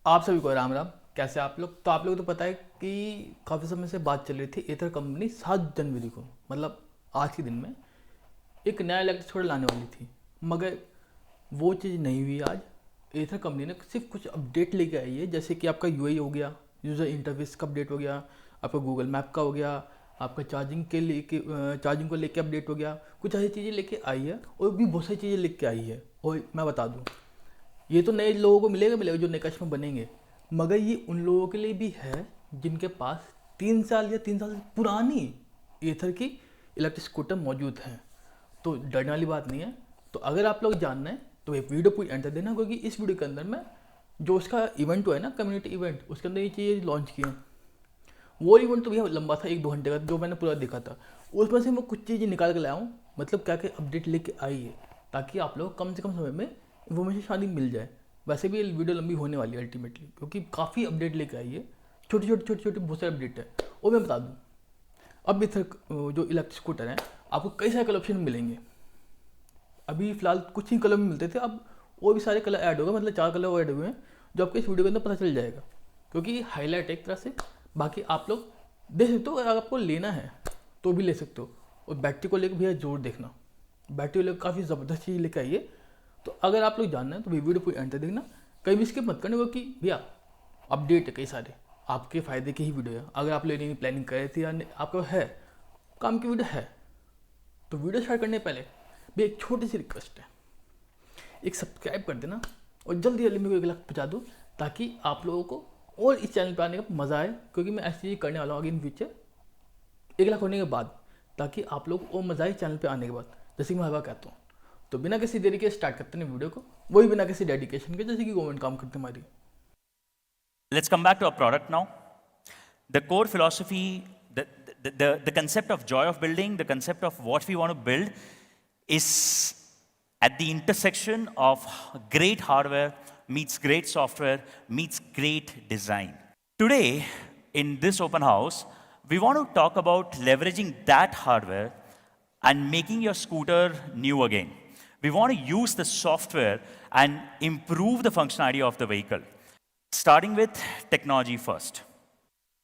आप सभी को राम राम। कैसे आप लोग? तो आप लोग तो पता है कि काफ़ी समय से बात चल रही थी एथर कंपनी 7 जनवरी को, मतलब आज के दिन में एक नया इलेक्ट्रिक स्कूटर लाने वाली थी, मगर वो चीज़ नहीं हुई। आज एथर कंपनी ने सिर्फ कुछ अपडेट लेके आई है, जैसे कि आपका यूआई हो गया, यूज़र इंटरफेस का अपडेट हो गया, आपका गूगल मैप का हो गया, आपका चार्जिंग को लेके अपडेट हो गया। कुछ ऐसी चीज़ें लेके आई है और भी बहुत सारी चीज़ें लेके आई है। और मैं बता दूँ, ये तो नए लोगों को मिलेगा जो नए कस्टमर बनेंगे, मगर ये उन लोगों के लिए भी है जिनके पास 3 साल या 3 साल से पुरानी एथर की इलेक्ट्रिक स्कूटर मौजूद हैं। तो डरने वाली बात नहीं है। तो अगर आप लोग जानना है तो ये वीडियो पूरी एंटर देना, क्योंकि इस वीडियो के अंदर मैं जो उसका इवेंट हुआ है ना, कम्युनिटी इवेंट, उसके अंदर ये चीज़ें लॉन्च की हैं। वो इवेंट तो भैया लंबा था, 1-2 घंटे का, जो मैंने पूरा देखा था। उसमें से मैं कुछ चीज़ें निकाल के लाया हूँ, मतलब क्या क्या अपडेट लेके आई है, ताकि आप लोग कम से कम समय में इन्फॉर्मेशन शादी मिल जाए। वैसे भी ये वीडियो लंबी होने वाली है अल्टीमेटली, क्योंकि काफ़ी अपडेट लेके आई है, छोटे बहुत सारे अपडेट है। और मैं बता दूँ, अब इधर जो इलेक्ट्रिक स्कूटर है, आपको कई सारे कलर ऑप्शन मिलेंगे। अभी फिलहाल कुछ ही कलर में मिलते थे, अब और भी सारे कलर ऐड हो गए, मतलब 4 कलर और ऐड हुए हैं, जो आपको इस वीडियो के अंदर पता चल जाएगा, क्योंकि हाईलाइट है एक तरह से। बाकी आप लोग देख सकते हो, अगर आपको लेना है तो भी ले सकते हो। और बैटरी को लेकर भैया जोर देखना, बैटरी को लेकर काफ़ी ज़बरदस्त चीज़ लेकर आई है। तो अगर आप लोग जानना है तो वीडियो पूरी एंड तक देखना, कहीं भी स्किप मत करना, क्योंकि भैया अपडेट है कई सारे, आपके फ़ायदे की ही वीडियो है। अगर आप लेने की प्लानिंग कर रहे थे या आपका है काम की वीडियो है, तो वीडियो स्टार्ट करने से पहले भी एक छोटी सी रिक्वेस्ट है, एक सब्सक्राइब कर देना और जल्दी जल्दी मेरे को 1 लाख पहुँचा दो, ताकि आप लोगों को और इस चैनल पर आने का मज़ा आए, क्योंकि मैं ऐसी चीज़ करने वाला हूँ आगे इन फ्यूचर 1 लाख होने के बाद, ताकि आप लोग को और मज़ा आए चैनल पर आने के बाद, जैसे कि मैं हर बार कहता हूँ। तो बिना किसी देरी के स्टार्ट करते हैं वीडियो को, वही बिना किसी डेडिकेशन के, जैसे कि गवर्नमेंट काम करते हमारी। Let's come back to our product now. The core philosophy, the concept of joy of building, the concept of what we want to build is at the intersection of great hardware meets great software meets great design. Today, in this open house, we want to talk about leveraging that hardware and making your scooter new again. We want to use the software and improve the functionality of the vehicle. Starting with technology first.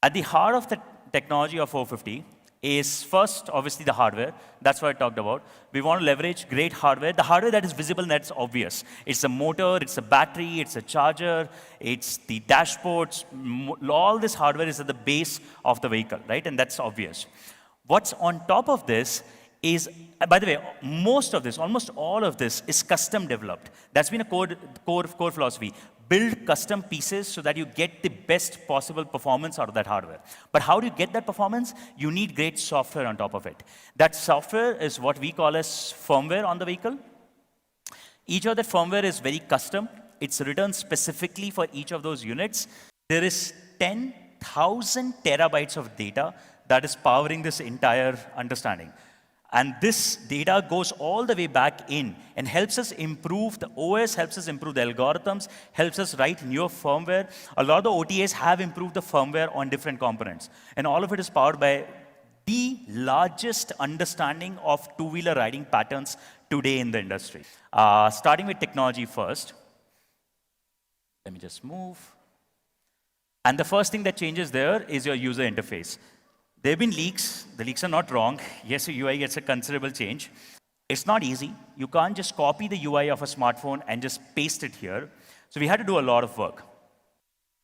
At the heart of the technology of 450 is first, obviously, the hardware. That's what I talked about. We want to leverage great hardware, the hardware that is visible and that's obvious. It's a motor, it's a battery, it's a charger, it's the dashboards. All this hardware is at the base of the vehicle, right? And that's obvious. What's on top of this is, by the way, most of this, almost all of this is custom developed. That's been a core philosophy. Build custom pieces so that you get the best possible performance out of that hardware. But how do you get that performance? You need great software on top of it. That software is what we call as firmware on the vehicle. Each of that firmware is very custom. It's written specifically for each of those units. There is 10,000 terabytes of data that is powering this entire understanding. And this data goes all the way back in and helps us improve the OS, helps us improve the algorithms, helps us write newer firmware. A lot of the OTAs have improved the firmware on different components. And all of it is powered by the largest understanding of two-wheeler riding patterns today in the industry. Starting with technology first. Let me just move. And the first thing that changes there is your user interface. There have been leaks. The leaks are not wrong. Yes, the UI gets a considerable change. It's not easy. You can't just copy the UI of a smartphone and just paste it here. So we had to do a lot of work.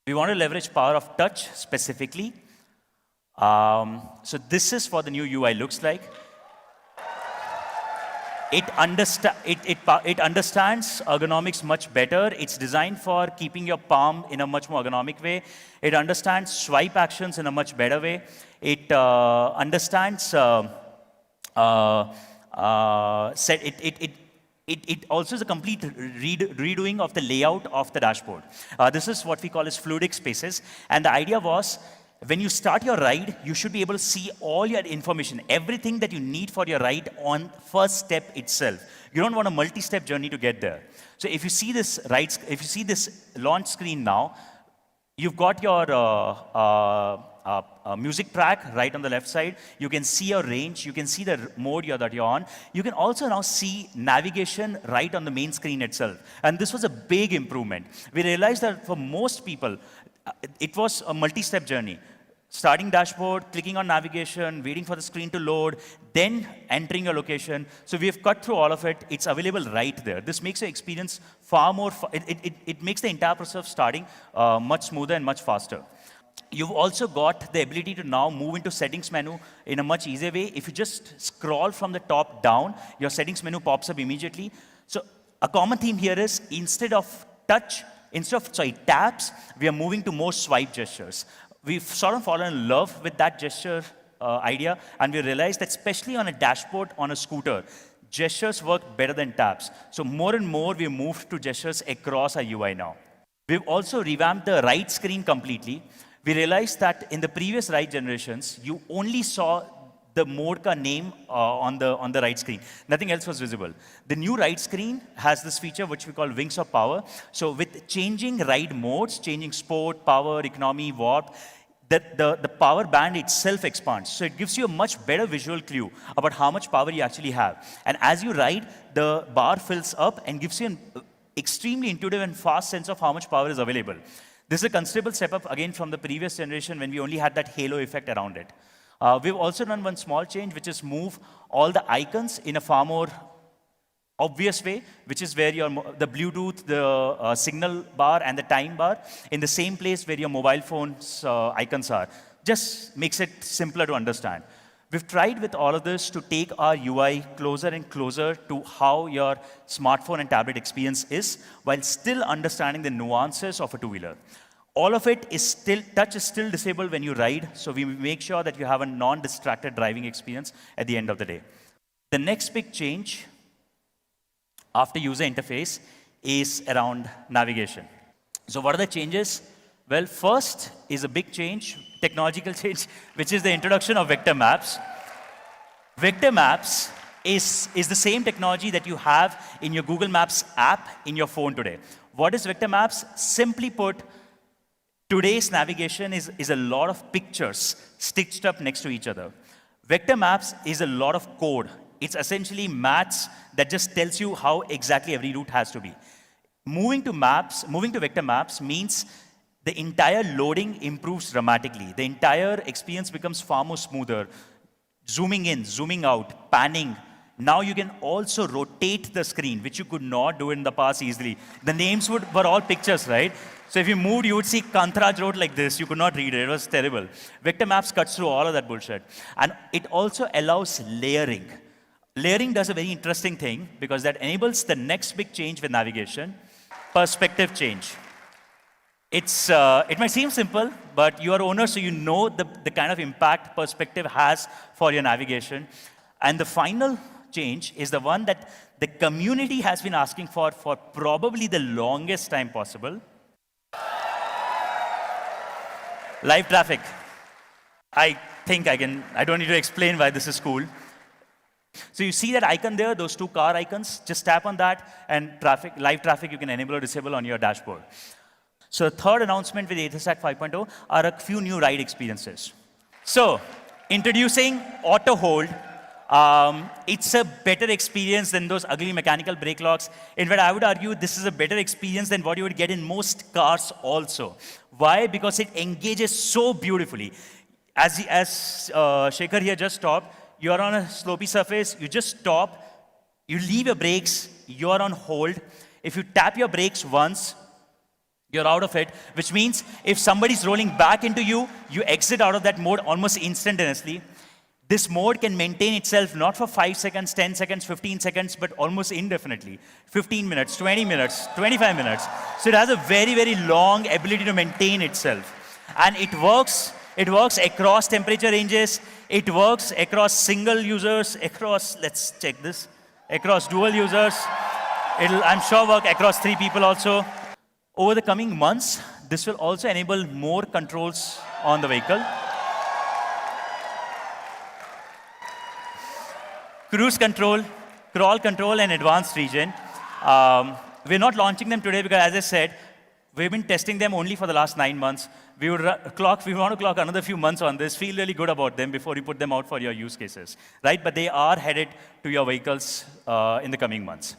We want to leverage power of touch specifically. So this is what the new UI looks like. It understands ergonomics much better. It's designed for keeping your palm in a much more ergonomic way. It understands swipe actions in a much better way. It understands it also is a complete redoing of the layout of the dashboard. This is what we call as fluidic spaces. And the idea was, when you start your ride, you should be able to see all your information, everything that you need for your ride on first step itself. You don't want a multi-step journey to get there. So if you see this launch screen now, you've got your music track right on the left side. You can see your range. You can see the mode that you're on. You can also now see navigation right on the main screen itself. And this was a big improvement. We realized that for most people, it was a multi-step journey. Starting dashboard, clicking on navigation, waiting for the screen to load, then entering your location. So we have cut through all of it. It's available right there. This makes your experience far more, it makes the entire process of starting much smoother and much faster. You've also got the ability to now move into settings menu in a much easier way. If you just scroll from the top down, your settings menu pops up immediately. So a common theme here is instead of taps, we are moving to more swipe gestures. We've sort of fallen in love with that gesture idea, and we realized that especially on a dashboard on a scooter, gestures work better than taps. So more and more, we've moved to gestures across our UI now. We've also revamped the ride screen completely. We realized that in the previous ride generations, you only saw the mode ka name on the ride screen. Nothing else was visible. The new ride screen has this feature which we call Wings of Power. So with changing ride modes, changing sport, power, economy, warp, the power band itself expands. So it gives you a much better visual clue about how much power you actually have. And as you ride, the bar fills up and gives you an extremely intuitive and fast sense of how much power is available. This is a considerable step up, again, from the previous generation when we only had that halo effect around it. We've also done one small change, which is move all the icons in a far more obvious way, which is where the Bluetooth, the signal bar, and the time bar in the same place where your mobile phone's icons are. Just makes it simpler to understand. We've tried with all of this to take our UI closer and closer to how your smartphone and tablet experience is, while still understanding the nuances of a two-wheeler. All of it is still, touch is still disabled when you ride, so we make sure that you have a non-distracted driving experience at the end of the day. The next big change after user interface is around navigation. So what are the changes? Well, first is a big change, technological change, which is the introduction of vector maps. Vector maps is the same technology that you have in your Google Maps app in your phone today. What is vector maps? Simply put, today's navigation is a lot of pictures stitched up next to each other. Vector maps is a lot of code. It's essentially maths that just tells you how exactly every route has to be. Moving to vector maps means the entire loading improves dramatically. The entire experience becomes far more smoother. Zooming in, zooming out, panning. Now you can also rotate the screen, which you could not do in the past easily. The names were all pictures, right? So if you moved, you would see Kantaraj Road like this. You could not read it. It was terrible. Vector maps cuts through all of that bullshit. And it also allows layering. Layering does a very interesting thing because that enables the next big change with navigation, perspective change. It might seem simple, but you are owner, so you know the kind of impact perspective has for your navigation. And the final change is the one that the community has been asking for probably the longest time possible. Live traffic. I don't need to explain why this is cool. So you see that icon there, those two car icons, just tap on that and live traffic you can enable or disable on your dashboard. So the third announcement with ATHER 5.0 are a few new ride experiences. So introducing auto hold. It's a better experience than those ugly mechanical brake locks. In fact, I would argue this is a better experience than what you would get in most cars also. Why? Because it engages so beautifully. As Shekhar here just stopped, you're on a slopey surface, you just stop, you leave your brakes, you're on hold. If you tap your brakes once, you're out of it, which means if somebody's rolling back into you, you exit out of that mode almost instantaneously. This mode can maintain itself not for 5 seconds, 10 seconds, 15 seconds, but almost indefinitely. 15 minutes, 20 minutes, 25 minutes. So it has a very, very long ability to maintain itself. And it works across temperature ranges. It works across single users, let's check this, across dual users. It'll, I'm sure, work across 3 people also. Over the coming months, this will also enable more controls on the vehicle. Cruise control, crawl control, and advanced region. We're not launching them today because, as I said, We've been testing them only for the last 9 months. We want to clock another few months on this, feel really good about them before you put them out for your use cases, right? But they are headed to your vehicles in the coming months.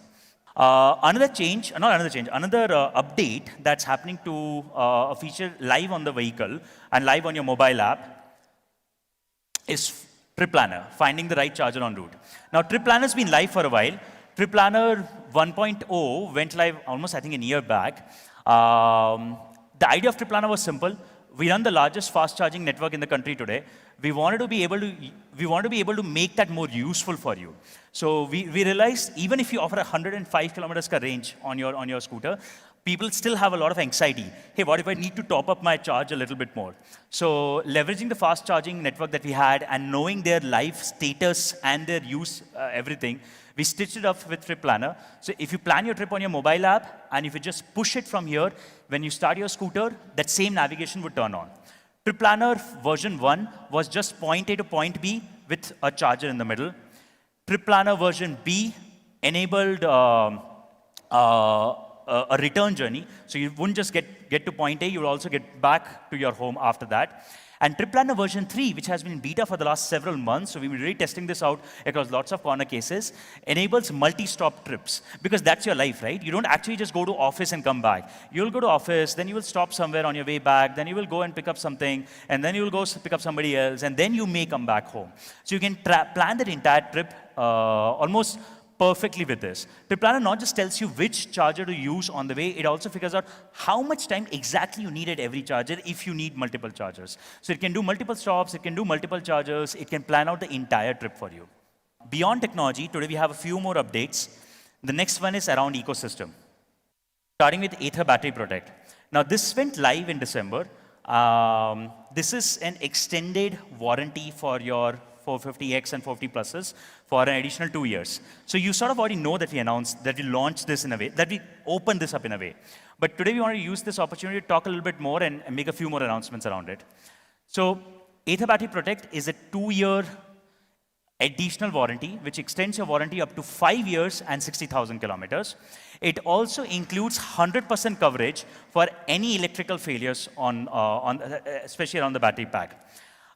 Another update that's happening to a feature live on the vehicle and live on your mobile app is Trip Planner, finding the right charger en route. Now, Trip Planner's been live for a while. Trip Planner 1.0 went live almost, I think, a year back. The idea of Trip Planner was simple. We run the largest fast charging network in the country today. We wanted to be able to make that more useful for you. So we realized even if you offer 105 kilometers ka range on your scooter, people still have a lot of anxiety. Hey, what if I need to top up my charge a little bit more? So leveraging the fast charging network that we had and knowing their life status and their use, everything, we stitched it up with Trip Planner. So if you plan your trip on your mobile app, and if you just push it from here, when you start your scooter, that same navigation would turn on. Trip Planner version 1 was just point A to point B with a charger in the middle. Trip Planner version B enabled a return journey. So you wouldn't just get to point A, you will also get back to your home after that. And Trip Planner version 3, which has been in beta for the last several months, so we've been really testing this out across lots of corner cases, enables multi-stop trips. Because that's your life, right? You don't actually just go to office and come back. You'll go to office, then you will stop somewhere on your way back, then you will go and pick up something, and then you will go pick up somebody else, and then you may come back home. So you can plan that entire trip almost perfectly with this. Trip Planner not just tells you which charger to use on the way, it also figures out how much time exactly you need at every charger if you need multiple chargers. So it can do multiple stops, it can do multiple chargers, it can plan out the entire trip for you. Beyond technology, today we have a few more updates. The next one is around ecosystem. Starting with ATHER Battery Protect. Now this went live in December. This is an extended warranty for your 450X and 450 pluses for an additional 2 years. So you sort of already know that we announced, that we launched this in a way, that we opened this up in a way. But today we want to use this opportunity to talk a little bit more and make a few more announcements around it. So ATHER Battery Protect is a 2-year additional warranty, which extends your warranty up to 5 years and 60,000 kilometers. It also includes 100% coverage for any electrical failures especially around the battery pack.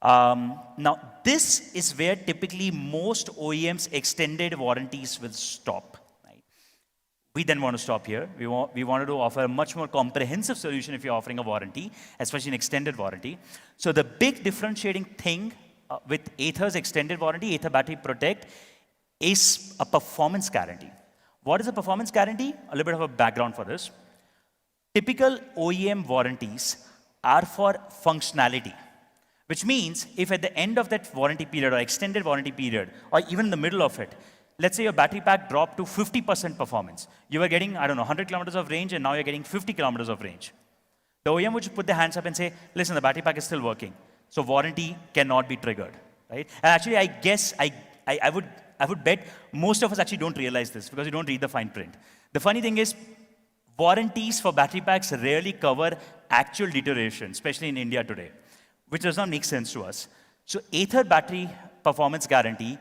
Now, this is where typically most OEMs' extended warranties will stop. Right? We then want to stop here. We wanted to offer a much more comprehensive solution if you're offering a warranty, especially an extended warranty. So the big differentiating thing with ATHER's extended warranty, ATHER Battery Protect, is a performance guarantee. What is a performance guarantee? A little bit of a background for this. Typical OEM warranties are for functionality. Which means, if at the end of that warranty period or extended warranty period, or even in the middle of it, let's say your battery pack dropped to 50% performance. You were getting, 100 kilometers of range, and now you're getting 50 kilometers of range. The OEM would put their hands up and say, listen, the battery pack is still working. So warranty cannot be triggered, right? And actually, I guess, I would bet most of us actually don't realize this because you don't read the fine print. The funny thing is, warranties for battery packs rarely cover actual deterioration, especially in India today, which does not make sense to us. So ATHER Battery Performance Guarantee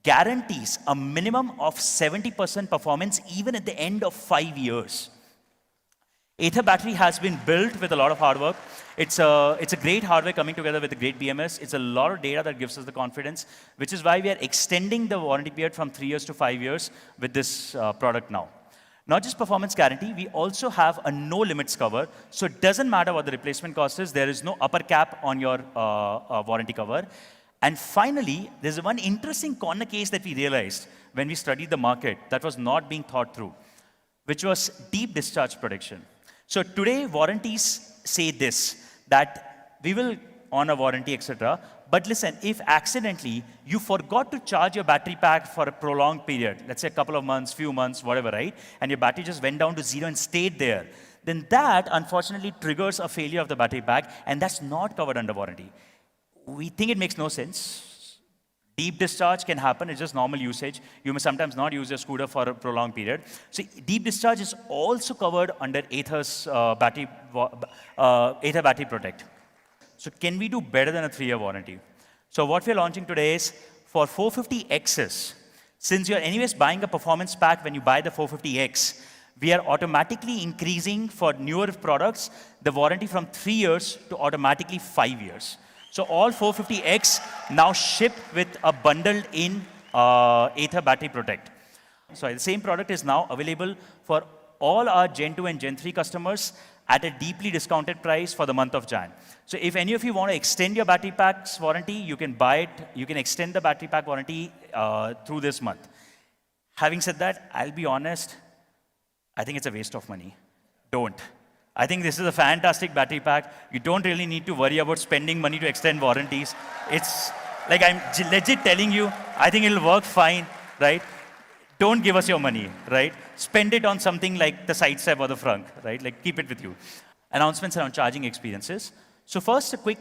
guarantees a minimum of 70% performance even at the end of 5 years. ATHER Battery has been built with a lot of hard work. It's a great hardware coming together with a great BMS. It's a lot of data that gives us the confidence, which is why we are extending the warranty period from 3 years to 5 years with this product now. Not just performance guarantee, we also have a no limits cover. So it doesn't matter what the replacement cost is. There is no upper cap on your warranty cover. And finally, there's one interesting corner case that we realized when we studied the market that was not being thought through, which was deep discharge protection. So today, warranties say this, that we will honor warranty, etc. But listen, if accidentally you forgot to charge your battery pack for a prolonged period, let's say a couple of months, few months, whatever, right? And your battery just went down to 0 and stayed there, then that unfortunately triggers a failure of the battery pack, and that's not covered under warranty. We think it makes no sense. Deep discharge can happen, it's just normal usage. You may sometimes not use your scooter for a prolonged period. So deep discharge is also covered under ATHER's ATHER Battery Protect. So can we do better than a 3-year warranty? So what we're launching today is for 450Xs, since you're anyways buying a performance pack when you buy the 450X, we are automatically increasing for newer products the warranty from 3 years to automatically 5 years. So all 450X now ship with a bundled in Ather Battery Protect. So the same product is now available for all our Gen 2 and Gen 3 customers at a deeply discounted price for the month of Jan. So if any of you want to extend your battery pack's warranty, you can buy it, you can extend the battery pack warranty through this month. Having said that, I'll be honest, I think it's a waste of money. Don't. I think this is a fantastic battery pack. You don't really need to worry about spending money to extend warranties. It's like I'm legit telling you, I think it'll work fine, right? Don't give us your money, right? Spend it on something like the sidestep or the frunk, right? Like keep it with you. Announcements around charging experiences. So first, a quick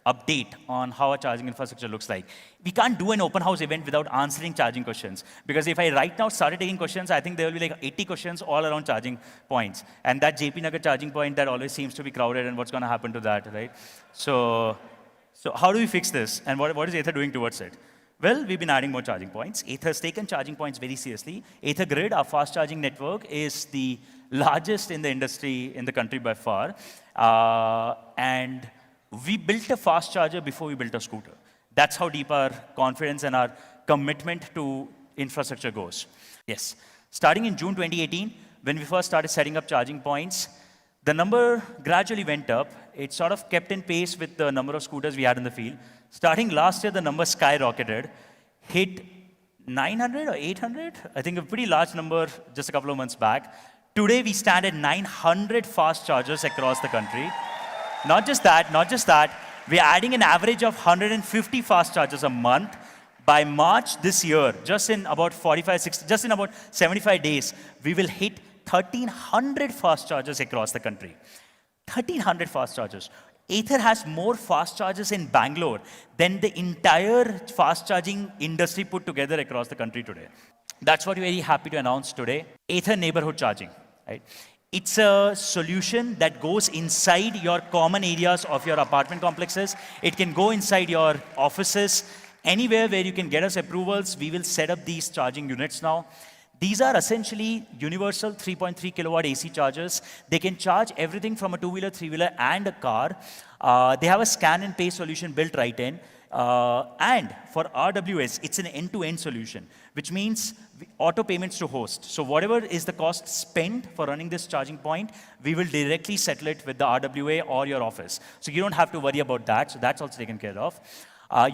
update on how our charging infrastructure looks like. We can't do an open house event without answering charging questions. Because if I right now started taking questions, I think there will be like 80 questions all around charging points. And that JP Nagar charging point, that always seems to be crowded, and what's going to happen to that, right? So how do we fix this? And what is Ather doing towards it? Well, we've been adding more charging points. Ather has taken charging points very seriously. Ather Grid, our fast charging network, is the largest in the industry, in the country by far. And we built a fast charger before we built a scooter. That's how deep our confidence and our commitment to infrastructure goes. Yes. Starting in June 2018, when we first started setting up charging points, the number gradually went up. It sort of kept in pace with the number of scooters we had in the field. Starting last year, the number skyrocketed, hit 900 or 800? I think a pretty large number just a couple of months back. Today, we stand at 900 fast chargers across the country. Not just that, we're adding an average of 150 fast chargers a month. By March this year, just in about 75 days, we will hit 1,300 fast chargers across the country. 1,300 fast chargers. Ather has more fast chargers in Bangalore than the entire fast charging industry put together across the country today. That's what we're very happy to announce today. Ather Neighborhood Charging, right? It's a solution that goes inside your common areas of your apartment complexes. It can go inside your offices. Anywhere where you can get us approvals, we will set up these charging units now. These are essentially universal 3.3 kilowatt AC chargers. They can charge everything from a two-wheeler, three-wheeler, and a car. They have a scan and pay solution built right in. And for RWS, it's an end-to-end solution, which means auto payments to host. So whatever is the cost spent for running this charging point, we will directly settle it with the RWA or your office. So you don't have to worry about that. So that's also taken care of.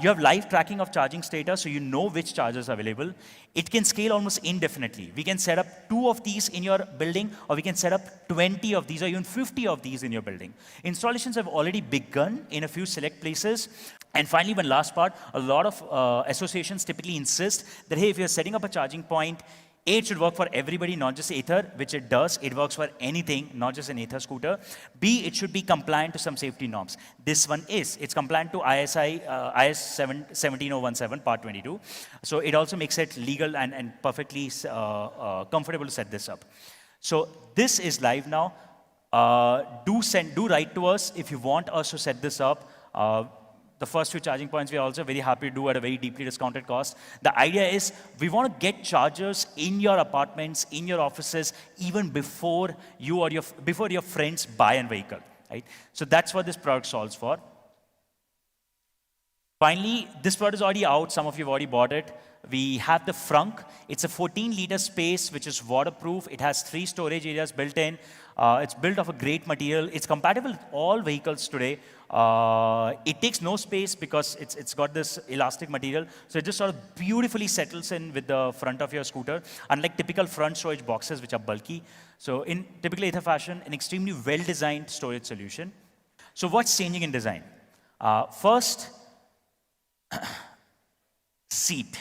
You have live tracking of charging status, so you know which chargers are available. It can scale almost indefinitely. We can set up 2 of these in your building, or we can set up 20 of these, or even 50 of these in your building. Installations have already begun in a few select places. And finally, one last part, a lot of associations typically insist that, hey, if you're setting up a charging point, A, it should work for everybody, not just Ather, which it does. It works for anything, not just an Ather scooter. B, it should be compliant to some safety norms. This one is. It's compliant to IS 17017, part 22. So it also makes it legal and perfectly comfortable to set this up. So this is live now. Do write to us if you want us to set this up. The first few charging points we are also very happy to do at a very deeply discounted cost. The idea is we want to get chargers in your apartments, in your offices, even before you or your friends buy a vehicle, right? So that's what this product solves for. Finally, this product is already out. Some of you have already bought it. We have the Frunk. It's a 14-liter space, which is waterproof. It has 3 storage areas built in. It's built of a great material. It's compatible with all vehicles today. It takes no space because it's got this elastic material. So it just sort of beautifully settles in with the front of your scooter, unlike typical front storage boxes, which are bulky. So in typical Ather fashion, an extremely well-designed storage solution. So what's changing in design? First, seat.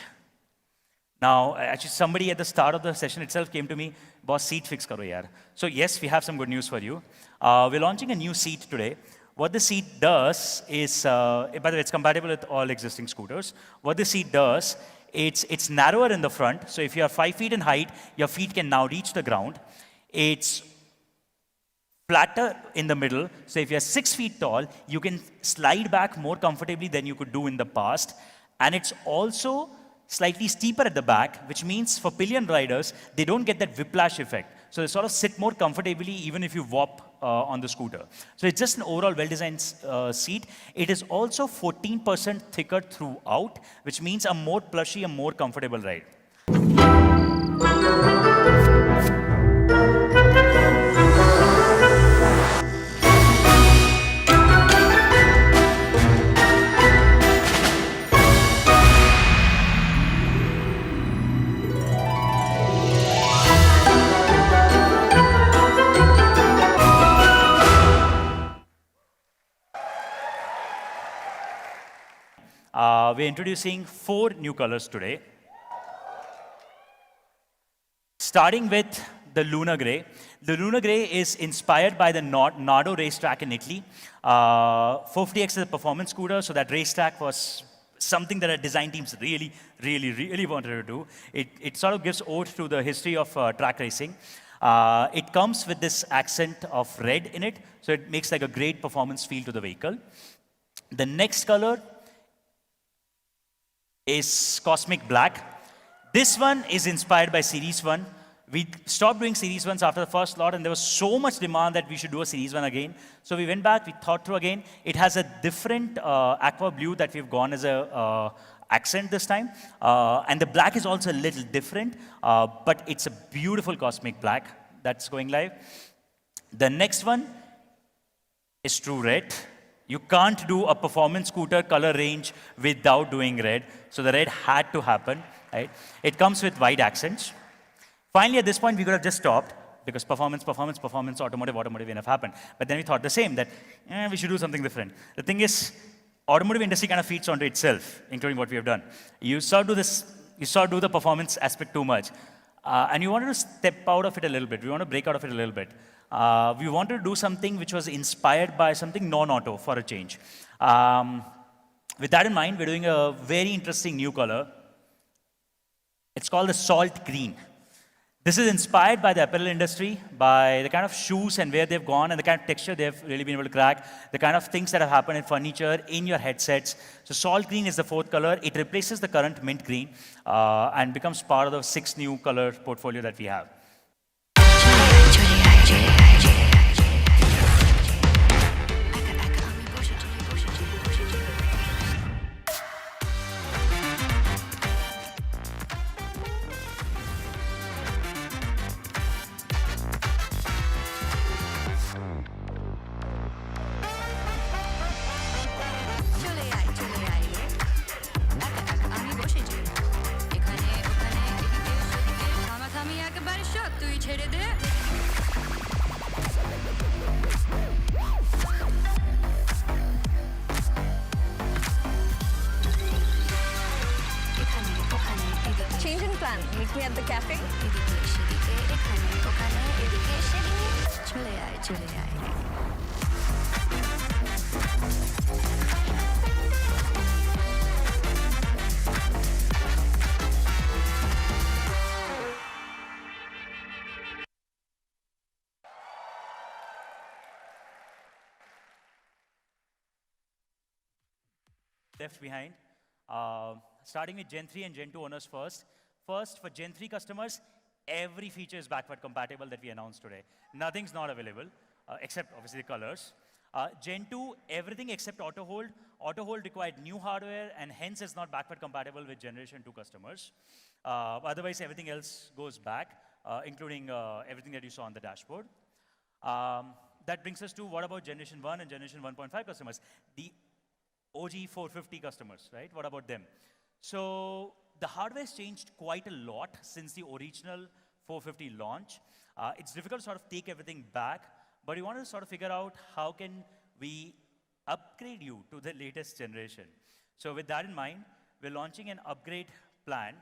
Now, actually, somebody at the start of the session itself came to me, boss, seat fix karo yaar. So yes, we have some good news for you. We're launching a new seat today. What the seat does is, by the way, it's compatible with all existing scooters. What the seat does, it's narrower in the front. So if you are 5 feet in height, your feet can now reach the ground. It's flatter in the middle. So if you're 6 feet tall, you can slide back more comfortably than you could do in the past. And it's also slightly steeper at the back, which means for pillion riders, they don't get that whiplash effect. So they sort of sit more comfortably even if you warp on the scooter. So it's just an overall well-designed seat. It is also 14% thicker throughout, which means a more plushy, a more comfortable ride. We're introducing 4 new colors today. Starting with the Luna Grey. The Luna Grey is inspired by the Nardo racetrack in Italy. 450X is a performance scooter, so that racetrack was something that our design teams really wanted to do. It sort of gives ode to the history of track racing. It comes with this accent of red in it, so it makes like a great performance feel to the vehicle. The next color is Cosmic Black. This one is inspired by Series 1. We stopped doing Series 1s after the first lot, and there was so much demand that we should do a Series 1 again. So we went back, we thought through again. It has a different aqua blue that we've gone as a accent this time. And the black is also a little different, but it's a beautiful Cosmic Black that's going live. The next one is True Red. You can't do a performance scooter color range without doing red. So the red had to happen, right? It comes with white accents. Finally, at this point, we could have just stopped because performance, automotive enough happened. But then we thought the same, that we should do something different. The thing is, automotive industry kind of feeds onto itself, including what we have done. You sort of do the performance aspect too much. And you wanted to step out of it a little bit. We want to break out of it a little bit. We wanted to do something which was inspired by something non-auto for a change. With that in mind, we're doing a very interesting new color. It's called the Salt Green. This is inspired by the apparel industry, by the kind of shoes and where they've gone and the kind of texture they've really been able to crack, the kind of things that have happened in furniture, in your headsets. So Salt Green is the 4th color. It replaces the current Mint Green and becomes part of the 6 new color portfolio that we have. Change in plan. Meet me at the cafe. Left behind. Starting with Gen 3 and Gen 2 owners first. First, for Gen 3 customers, every feature is backward compatible that we announced today. Nothing's not available, except obviously the colors. Gen 2, everything except auto hold. Auto hold required new hardware and hence is not backward compatible with Generation 2 customers. Otherwise, everything else goes back, including everything that you saw on the dashboard. That brings us to what about Generation 1 and Generation 1.5 customers? The OG 450 customers, right? What about them? So the hardware has changed quite a lot since the original 450 launch. It's difficult to sort of take everything back, but we wanted to sort of figure out how can we upgrade you to the latest generation. So with that in mind, we're launching an upgrade plan.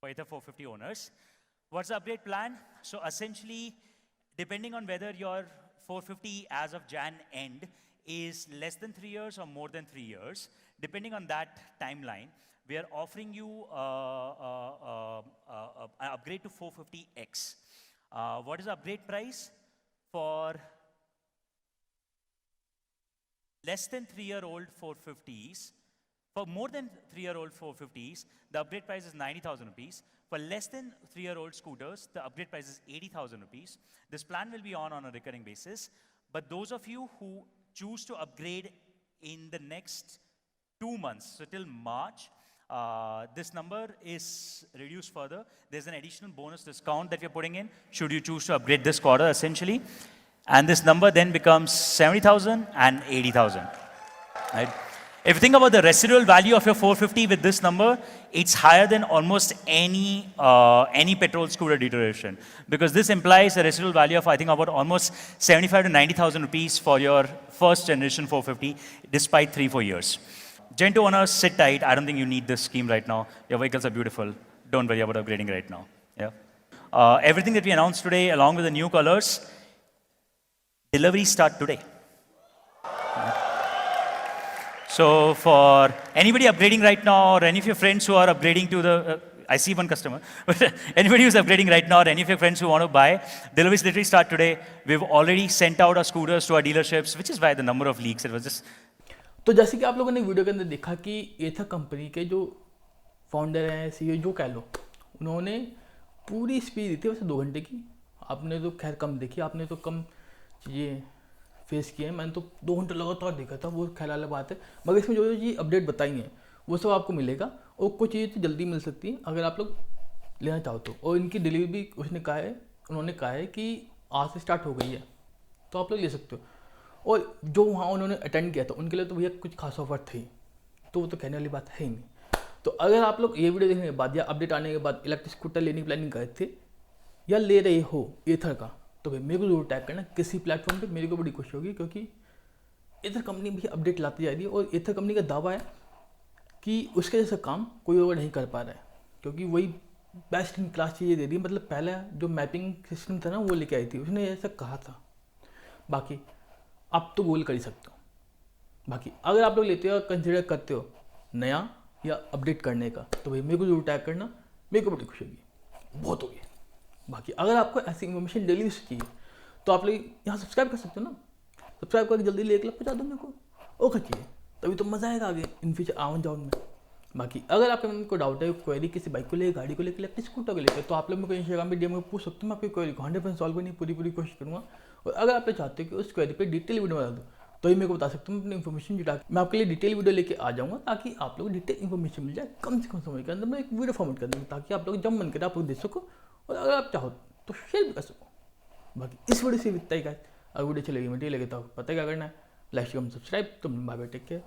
For ATHER 450 owners. What's the upgrade plan? So essentially, depending on whether your 450 as of Jan end is less than 3 years or more than 3 years, depending on that timeline, we are offering you an upgrade to 450X. What is the upgrade price? For less than 3-year-old 450s, For more than 3-year-old 450s, the upgrade price is 90,000 rupees. For less than 3-year-old scooters, the upgrade price is 80,000 rupees. This plan will be on a recurring basis. But those of you who choose to upgrade in the next 2 months, so till March, this number is reduced further. There's an additional bonus discount that we're putting in, should you choose to upgrade this quarter, essentially. And this number then becomes 70,000 and 80,000. Right? If you think about the residual value of your 450 with this number, it's higher than almost any petrol scooter deterioration. Because this implies a residual value of, I think, about almost 75 to 90,000 rupees for your first generation 450, despite 3-4 years. Gen 2 owners, sit tight. I don't think you need this scheme right now. Your vehicles are beautiful. Don't worry about upgrading right now. Yeah. Everything that we announced today, along with the new colors, deliveries start today. So for anybody upgrading right now, or any of your friends who are upgrading to the, I see one customer, but anybody who's upgrading right now, or any of your friends who want to buy, deliveries literally start today. We've already sent out our scooters to our dealerships, which is why the number of leaks, it was just... तो जैसे कि आप लोगों ने video के अंदर देखा कि एथर कंपनी के जो फाउंडर हैं, सीईओ जो कह लो, उन्होंने पूरी स्पीच दी थी वैसे 2 घंटे की. आपने तो खैर कम देखी, आपने तो कम चीज़ें फेस किए हैं. मैंने तो 2 घंटे लगातार देखा था, वो ख्याल वाली बात है. मगर इसमें जो चीज़ अपडेट बताई हैं वो सब आपको मिलेगा, और कुछ चीज़ें तो जल्दी मिल सकती हैं अगर आप लोग लेना चाहो तो. और इनकी डिलीवरी भी उन्होंने कहा है कि आज से स्टार्ट हो गई है, तो आप लोग ले सकते हो. और जो वहाँ उन्होंने अटेंड किया था उनके लिए तो भैया कुछ खास ऑफर थी, तो वो तो कहने वाली बात है ही नहीं. तो अगर आप लोग ये वीडियो देखने के बाद या अपडेट आने के बाद इलेक्ट्रिक स्कूटर लेने की प्लानिंग कर थे या ले रहे हो एथर का, तो भाई मेरे को जरूर टैग करना किसी प्लेटफॉर्म पे. मेरे को बड़ी खुशी होगी, क्योंकि एथर कंपनी भी अपडेट लाती जा रही है. और एथर कंपनी का दावा है कि उसके जैसा काम कोई और नहीं कर पा रहा है, क्योंकि वही बेस्ट इन क्लास चीज़ें दे रही है. मतलब पहला जो मैपिंग सिस्टम था ना, वो लेके आई थी, उसने ऐसा कहा था. बाकी आप तो गोल कर ही सकते हो. बाकी अगर आप लोग लेते हो, कंसिडर करते हो नया या अपडेट करने का, तो भाई मेरे को जरूर टैग करना. मेरे को बड़ी खुशी होगी, बहुत होगी. बाकी अगर आपको ऐसी इन्फॉर्मेशन डेली चाहिए तो आप लोग यहाँ सब्सक्राइब कर सकते हो ना. सब्सक्राइब करके जल्दी 1 लाख पहुँचा दो मेरे को, और चाहिए तभी तो मज़ा आएगा आगे इन फ्यूचर आवन जाउन में. बाकी अगर आपके मन को डाउट है, क्वेरी किसी बाइक को लेकर, गाड़ी को लेकर, इलेक्ट्रिक स्कूटर को लेकर, तो आप लोग मेरे को इंस्टाग्राम पे डीएम में पूछ सकते हो. मैं आपकी क्वेरी को 100% सॉल्व करने की पूरी कोशिश करूँगा. और अगर आप चाहते हो कि उस क्वेरी पे डिटेल वीडियो बना दो, तो ही मेरे को बता सकते हो. मैं अपनी इन्फॉर्मेशन जुटा के मैं आपके लिए डिटेल वीडियो लेके आ जाऊँगा, ताकि आप लोग डिटेल इन्फॉर्मेशन मिल जाए कम से कम समय के अंदर. मैं एक वीडियो फॉर्मेट कर दूँगा, ताकि आप लोग जब मन करे आप लोग देख सको, और अगर आप चाहो तो शेयर भी कर सको. बाकी इस वीडियो से इतना ही. अगर वीडियो चलेगी मटेरियल लगे तो आपको पता है क्या करना है. Like comment subscribe. तो बाय बाय, टेक केयर.